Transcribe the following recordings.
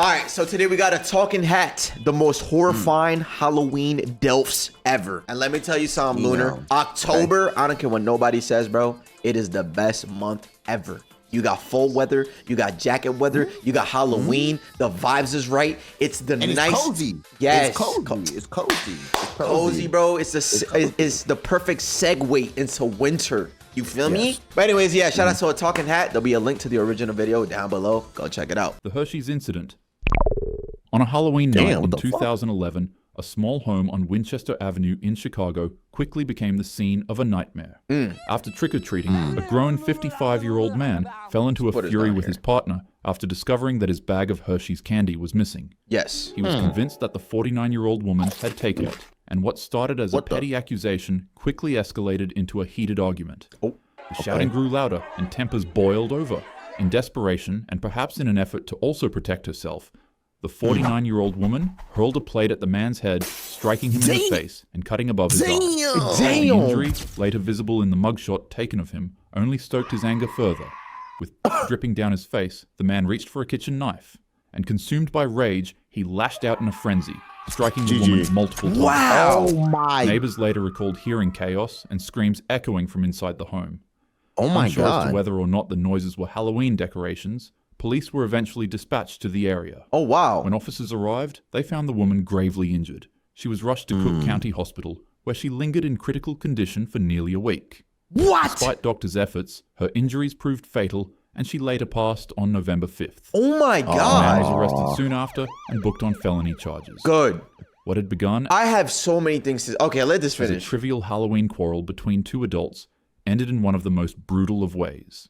All right, so today we got a talking hat, the most horrifying Halloween delfs ever. And let me tell you something, Lunar. October, I don't care what nobody says, bro. It is the best month ever. You got fall weather, you got jacket weather, you got Halloween. The vibes is right. It's the and nice. It's cozy. Yes, it's cozy. It's cozy. Cozy, bro. It's the perfect segue into winter. You feel me? But anyways, yeah, shout out to a talking hat. There'll be a link to the original video down below. Go check it out. The Hershey's incident. On a Halloween night in 2011, a small home on Winchester Avenue in Chicago quickly became the scene of a nightmare. After trick-or-treating, a grown 55-year-old man fell into a fury with his partner after discovering that his bag of Hershey's candy was missing. Yes. He was convinced that the 49-year-old woman had taken it, and what started as a petty accusation quickly escalated into a heated argument. The shouting grew louder and tempers boiled over. In desperation, and perhaps in an effort to also protect herself, the 49-year-old woman hurled a plate at the man's head, striking him in the face and cutting above his eye. The injury, later visible in the mugshot taken of him, only stoked his anger further. With dripping down his face, the man reached for a kitchen knife, and consumed by rage, he lashed out in a frenzy, striking the woman multiple times. Wow! Oh my! Neighbors later recalled hearing chaos and screams echoing from inside the home. Oh my Unsure as God! to whether or not the noises were Halloween decorations, police were eventually dispatched to the area. Oh wow! When officers arrived, they found the woman gravely injured. She was rushed to Cook County Hospital, where she lingered in critical condition for nearly a week. What? Despite doctors' efforts, her injuries proved fatal, and she later passed on November 5th. Oh my The man God! was arrested soon after and booked on felony charges. Good. What had begun I have so many things to. Okay, let this as a finish. trivial Halloween quarrel between two adults ended in one of the most brutal of ways.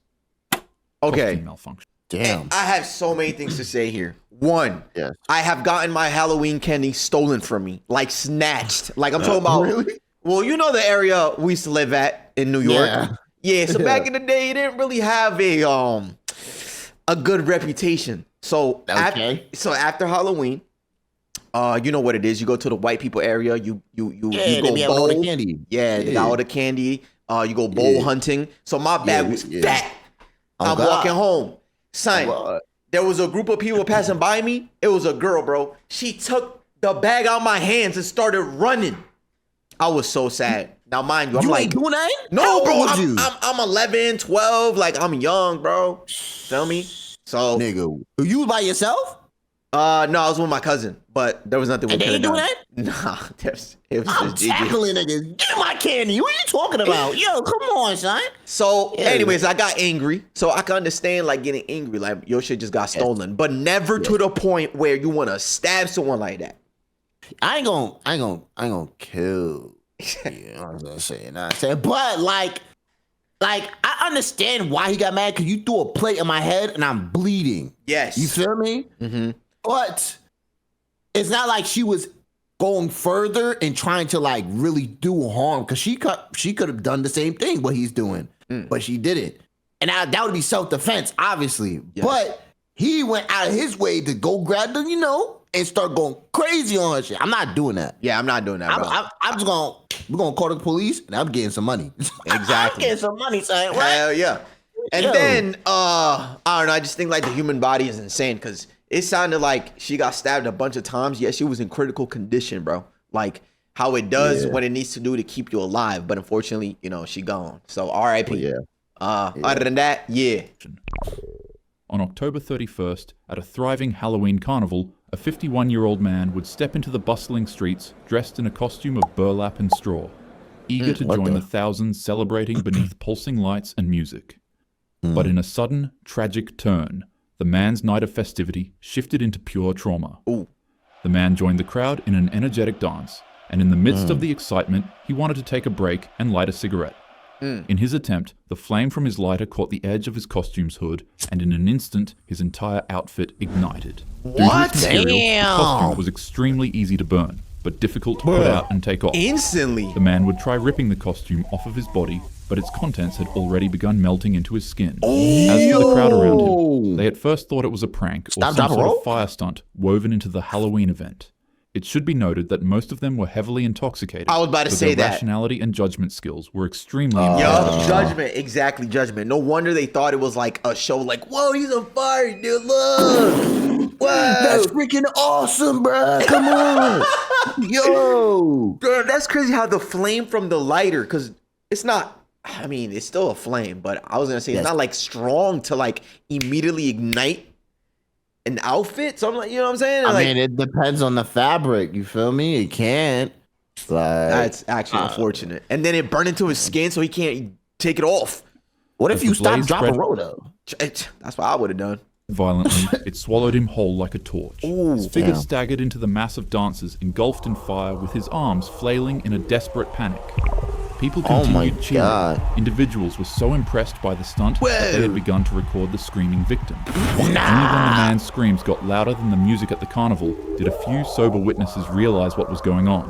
Okay. Costume malfunction. Damn. I have so many things to say here. One, Yes. I have gotten my Halloween candy stolen from me, like snatched. Like I'm talking about. Really? Well, you know the area we used to live at in New York. Yeah. Yeah. So back in the day, it didn't really have a good reputation. So after Halloween, you know what it is. You go to the white people area. You go they be having all the candy. Yeah, they got all the candy. You go bowl hunting. So my bag was fat. I'm walking home. Son, there was a group of people passing by me. It was a girl, bro. She took the bag out of my hands and started running. I was so sad. Now, mind you, I'm like, ain't doing that? no, bro. I'm 11, 12. Like, I'm young, bro. Feel me? So, Nigga, you was by yourself? no, I was with my cousin, but there was nothing we And they could have ain't done. doing Nah, it was I'm just GG. tackling niggas. Get my candy. What are you talking about? Yo, come on, son. So, anyways, I got angry. So I can understand like getting angry, like your shit just got stolen, but never to the point where you want to stab someone like that. I ain't gonna kill. You know what I'm saying? But like I understand why he got mad because you threw a plate in my head and I'm bleeding. Yes. You feel me? Mm-hmm. But it's not like she was going further and trying to like really do harm because she could have done the same thing what he's doing, but she didn't. And that would be self-defense, obviously. Yes. But he went out of his way to go grab them, and start going crazy on her shit. I'm not doing that. Yeah, I'm not doing that, bro. I'm just we're gonna call the police and I'm getting some money. Exactly. I'm getting some money, son. Right? Hell yeah. And then, I don't know, I just think like the human body is insane because it sounded like she got stabbed a bunch of times, yet she was in critical condition, bro. Like how it does what it needs to do to keep you alive. But unfortunately, she gone. So RIP. Other than that, On October 31st, at a thriving Halloween carnival, a 51-year-old man would step into the bustling streets dressed in a costume of burlap and straw, eager to join the thousands celebrating beneath pulsing lights and music. But in a sudden, tragic turn, the man's night of festivity shifted into pure trauma. The man joined the crowd in an energetic dance, and in the midst of the excitement, he wanted to take a break and light a cigarette. In his attempt, the flame from his lighter caught the edge of his costume's hood, and in an instant, his entire outfit ignited. What? Due to its material, the costume was extremely easy to burn, but difficult to put out and take off. Instantly. The man would try ripping the costume off of his body, but its contents had already begun melting into his skin. As for the crowd around him, they at first thought it was a prank or some sort of fire stunt woven into the Halloween event. It should be noted that most of them were heavily intoxicated. I was about to so say their that. Rationality and judgment skills were extremely impaired. Yup, judgment. Exactly, judgment. No wonder they thought it was like a show like, whoa, he's on fire, dude, look. Whoa. That's freaking awesome, bro. Come on. Yo. Girl, that's crazy how the flame from the lighter, because it's not, I mean, it's still a flame, but I was going to say it's not like strong to like immediately ignite an outfit. So I'm like, you know what I'm saying? I Like, mean, it depends on the fabric. You feel me? It can't. Like, that's actually unfortunate. And then it burned into his skin so he can't take it off. what if As you the stop, blaze drop, and spread- roll though? That's what I would have done. Violently, it swallowed him whole like a torch. Ooh, his figure damn. staggered into the mass of dancers engulfed in fire with his arms flailing in a desperate panic. People Oh my continued cheering. God. Individuals were so impressed by the stunt that they Whoa. had begun to record the screaming victim. Only when the man's screams got louder than the music at the carnival did a few sober witnesses realize what was going on.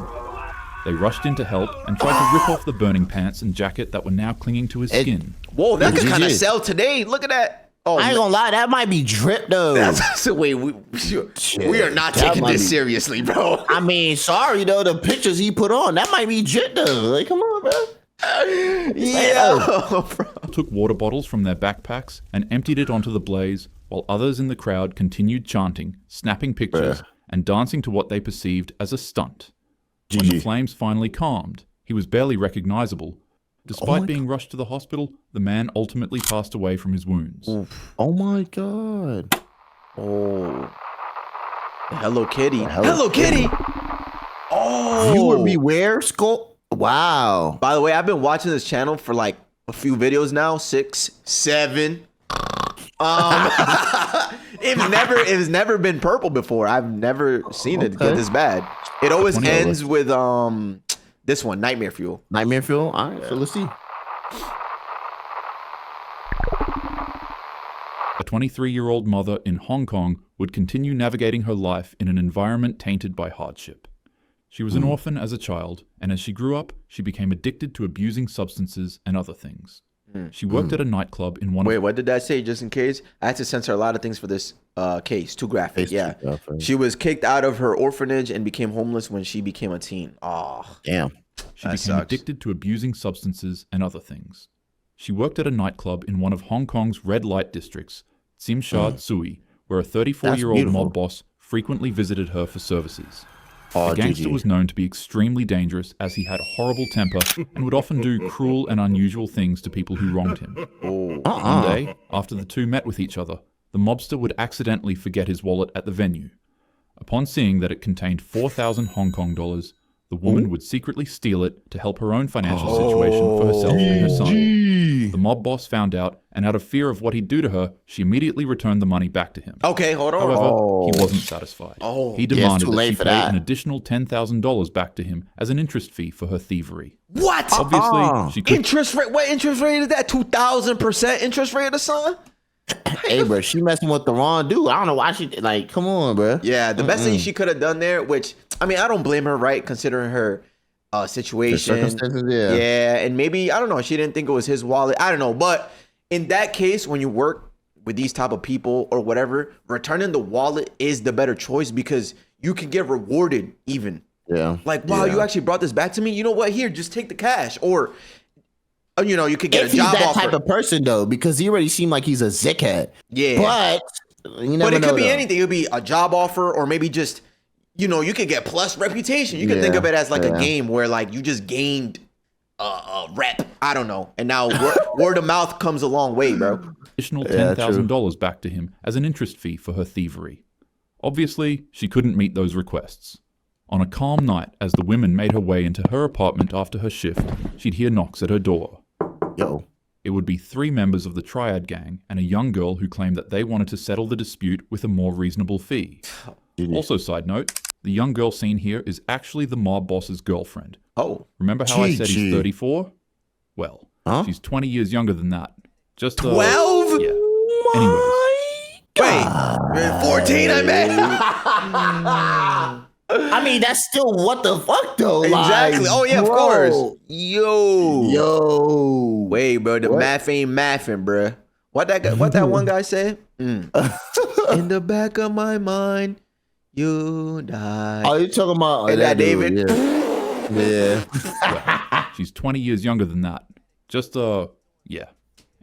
They rushed in to help and tried to rip off the burning pants and jacket that were now clinging to his skin. whoa, that could GG. kind of sell today. Look at that. Oh, I ain't gonna lie, that might be drip though. that's wait. We are not that taking might this be- seriously, bro. I mean, sorry though, the pictures he put on, that might be drip though. Like, come on, bro. Yeah, bro. Took water bottles from their backpacks and emptied it onto the blaze, while others in the crowd continued chanting, snapping pictures, and dancing to what they perceived as a stunt. When the GG. flames finally calmed, he was barely recognizable. Despite being rushed to the hospital, the man ultimately passed away from his wounds. Oh my god. Oh, Hello Kitty. Hello Hello Kitty. Oh, Viewer beware, skull. Wow. By the way, I've been watching this channel for like a few videos now, 6, 7. It's never been purple before. I've never seen it get this bad. It always ends with this one, Nightmare Fuel. Nightmare Fuel? All right, so let's see. A 23-year-old mother in Hong Kong would continue navigating her life in an environment tainted by hardship. She was an orphan as a child, and as she grew up, she became addicted to abusing substances and other things. She worked at a nightclub in one Wait, of... what did that say? Just in case, I had to censor a lot of things for this case. Too graphic. Case Yeah, too graphic. she was kicked out of her orphanage and became homeless when she became a teen. Oh, Damn. She That became sucks. addicted to abusing substances and other things. She worked at a nightclub in one of Hong Kong's red light districts, Tsim Sha Tsui, where a 34-year-old beautiful. mob boss frequently visited her for services. Oh, The gangster GG. was known to be extremely dangerous as he had a horrible temper and would often do cruel and unusual things to people who wronged him. One day, after the two met with each other, the mobster would accidentally forget his wallet at the venue. Upon seeing that it contained 4,000 Hong Kong dollars, the woman would secretly steal it to help her own financial situation for herself and her son. The mob boss found out, and out of fear of what he'd do to her, she immediately returned the money back to him. okay, hold on. However, he wasn't satisfied. He demanded too that late she for pay that. an additional $10,000 back to him as an interest fee for her thievery. What? Obviously, she could Interest rate? What interest rate is that? 2,000% interest rate of the son? Hey, bro, she messing with the wrong dude. I don't know why she, like, come on, bro. Yeah, the best thing she could have done there, which I mean, I don't blame her, right? Considering her situation. circumstances, yeah. Yeah, and maybe I don't know. She didn't think it was his wallet. I don't know, but in that case, when you work with these type of people or whatever, returning the wallet is the better choice because you can get rewarded even. Yeah. Like, wow, Yeah. you actually brought this back to me. You know what? Here, just take the cash, or you know, you could get If a he's job that offer. type of person, though, because he already seemed like he's a zickhead. Yeah. But you never But it know, could be though. anything. It could be a job offer, or maybe just, you know, you could get plus reputation. You could think Yeah, of it as like a yeah. game where like you just gained a rep. I don't know. And now word of mouth comes a long way, bro. additional Yeah, $10,000 back to him as an interest fee for her thievery. Obviously, she couldn't meet those requests. On a calm night, as the women made her way into her apartment after her shift, she'd hear knocks at her door. Yo. It would be 3 members of the Triad gang and a young girl who claimed that they wanted to settle the dispute with a more reasonable fee. Also, side note, the young girl seen here is actually the mob boss's girlfriend. Oh, Remember how I said GG. he's 34? Well, Huh? she's 20 years younger than that. Just 12? Yeah. Anyways, wait, 14. I bet. I mean, that's still what the fuck, though. Exactly. Like, Oh yeah, of bro. course. Yo. Wait, bro, the math ain't mathing, bro. What that one guy said? In the back of my mind, You die. Oh, you talking about Is that dude, David? Yeah. Well, she's 20 years younger than that. Just, yeah.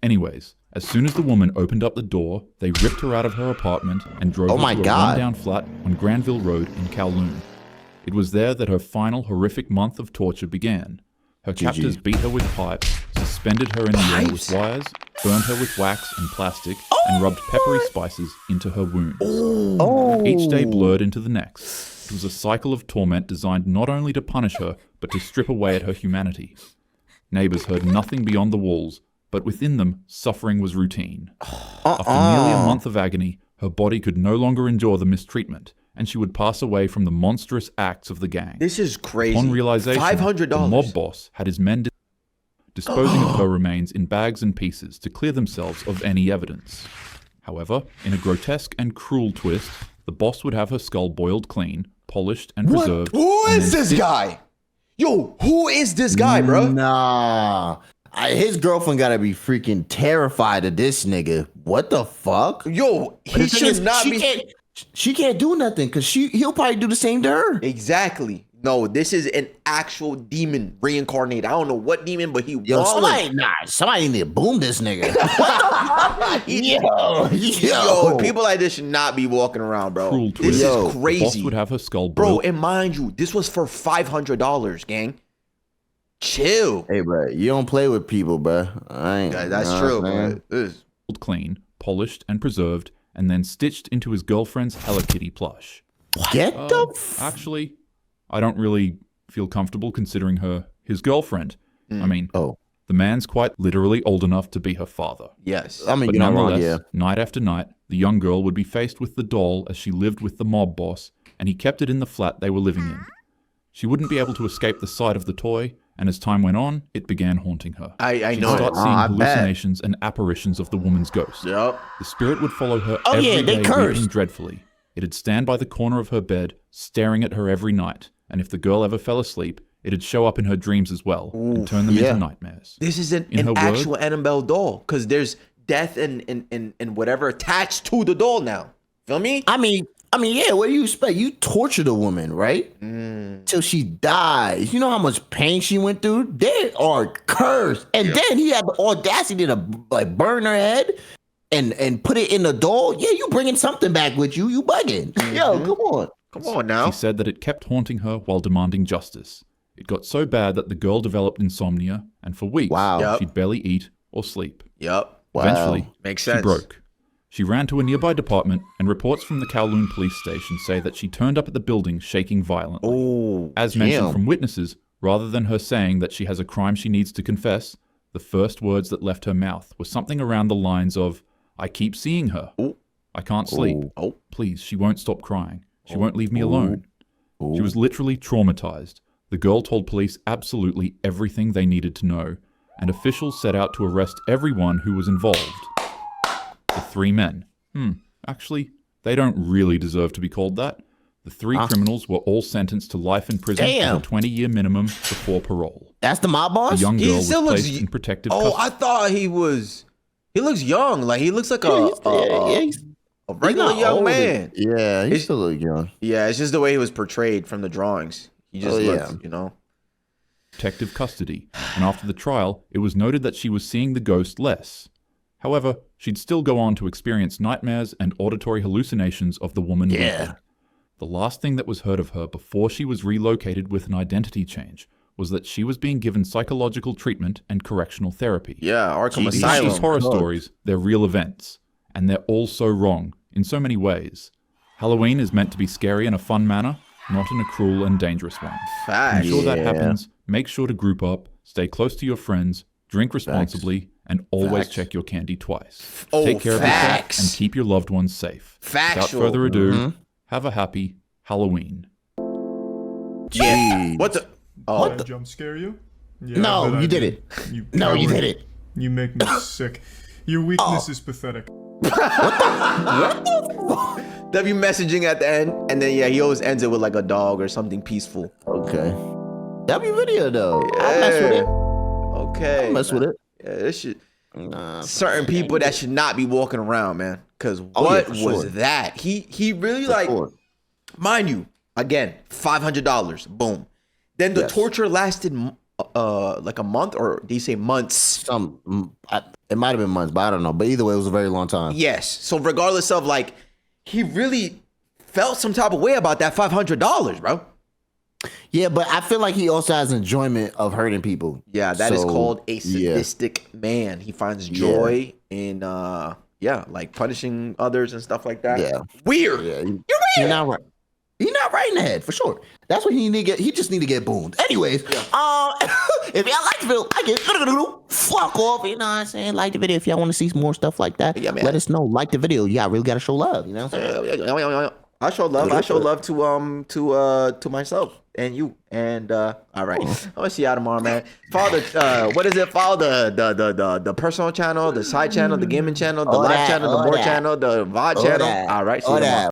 Anyways, as soon as the woman opened up the door, they ripped her out of her apartment and drove her to a rundown flat on Granville Road in Kowloon. It was there that her final horrific month of torture began. Her captors beat her with pipes, suspended her in the air with wires, burned her with wax and plastic, and rubbed peppery spices into her wounds. Each day blurred into the next. It was a cycle of torment designed not only to punish her, but to strip away at her humanity. Neighbors heard nothing beyond the walls, but within them, suffering was routine. After nearly a month of agony, her body could no longer endure the mistreatment, and she would pass away from the monstrous acts of the gang. This is crazy. Upon realization, $500. the mob boss had his men disposing of her remains in bags and pieces to clear themselves of any evidence. However, in a grotesque and cruel twist, the boss would have her skull boiled clean, polished and preserved. Who is this guy? Yo, who is this guy, bro? Nah. His girlfriend gotta be freaking terrified of this nigga. What the fuck? Yo, he should not be. She can't do nothing because he'll probably do the same to her. Exactly. No, this is an actual demon reincarnated. I don't know what demon, but he somebody need to boom this nigga. yo, people like this should not be walking around, bro. Cruel This twist. is crazy. The boss would have her skull bro, boiled. and mind you, this was for $500, gang. Chill. Hey, bro, you don't play with people, bro. That's true, bro. Clean, polished and preserved, and then stitched into his girlfriend's Hello Kitty plush. Get Actually, I don't really feel comfortable considering her his girlfriend. I mean, the man's quite literally old enough to be her father. Yes. I mean, But you're not wrong, nonetheless, yeah. night after night, the young girl would be faced with the doll as she lived with the mob boss, and he kept it in the flat they were living in. She wouldn't be able to escape the sight of the toy, and as time went on, it began haunting her. I She'd know. start seeing hallucinations and apparitions of the woman's ghost. Yep. The spirit would follow her Oh, every yeah, they day, cursed. weeping dreadfully. It'd stand by the corner of her bed, staring at her every night, and if the girl ever fell asleep, it'd show up in her dreams as well, and turn them into nightmares. This is In her an word- actual Annabelle doll because there's death and whatever attached to the doll now. Feel me? I mean, yeah, what do you expect? You tortured a woman, right? Till she dies. You know how much pain she went through? They are cursed. And then he had the audacity to like burn her head and put it in the doll. Yeah, you bringing something back with you. You bugging. Yo, come on. Come on now. She said that it kept haunting her while demanding justice. It got so bad that the girl developed insomnia, and for weeks, Yep. she'd barely eat or sleep. Yep. Eventually, Makes she sense. broke. She ran to a nearby department, and reports from the Kowloon police station say that she turned up at the building shaking violently. Oh, As mentioned from witnesses, rather than her saying that she has a crime she needs to confess, the first words that left her mouth were something around the lines of, "I keep seeing her. I can't sleep. Please, she won't stop crying. She won't leave me alone." She was literally traumatized. The girl told police absolutely everything they needed to know, and officials set out to arrest everyone who was involved. The three men. Actually, they don't really deserve to be called that. The three criminals were all sentenced to life in prison with a 20-year minimum before parole. That's the mob boss? The young He girl was still looks placed in protective Oh, custody. I thought he was. He looks young. Like he looks like a regular not young old. man. Yeah, he's still look young. Yeah, it's just the way he was portrayed from the drawings. He just looks, you know. Protective custody, and after the trial, it was noted that she was seeing the ghost less. However, she'd still go on to experience nightmares and auditory hallucinations of the woman weeping. The last thing that was heard of her before she was relocated with an identity change was that she was being given psychological treatment and correctional therapy. Yeah, Arkham These aren't just Asylum. horror stories, they're real events, and they're all so wrong, in so many ways. Halloween is meant to be scary in a fun manner, not in a cruel and dangerous one. Facts. Ensure that happens, make sure to group up, stay close to your friends, drink responsibly, and always check your candy twice. Oh, Take care of yourself facts. and keep your loved ones safe. Factual. Without further ado, have a happy Halloween. Yeah. What the? Oh, Did I jump scare you? Yeah, No, I bet I you did it. You No, you coward. did it. You make me sick. Your weakness is pathetic. W messaging at the end, and then he always ends it with like a dog or something peaceful. Okay. W video though. I'll mess with it. Okay. I'll mess with it. Yeah, this should. Nah, Certain people that should not be walking around, man. Cause Oh, yeah, what for was sure. that? He really for like sure. Mind you, again, $500. Boom. Then the Yes. torture lasted like a month, or do you say months? It might have been months, but I don't know. But either way, it was a very long time. Yes. So regardless of like, he really felt some type of way about that $500, bro. Yeah, but I feel like he also has enjoyment of hurting people. Yeah, that is So, called a yeah. sadistic man. He finds joy in like punishing others and stuff like that. Yeah. Weird. Yeah, You're he's weird. not right. He's not right in the head for sure. That's what he need to get. He just need to get boomed. Anyways, if y'all like the video, like it. Fuck off. You know what I'm saying? Like the video if y'all want to see some more stuff like that. Yeah, man. Let us know. Like the video. Yeah, I really gotta show love. You know what I'm saying? I show love. I show love to myself and you. And all right, I'm gonna see y'all tomorrow, man. Follow the what is it? Follow the personal channel, the side channel, the gaming channel, the All live that, channel, the all more that. channel, the VOD All channel. that. All right, see All you tomorrow. that.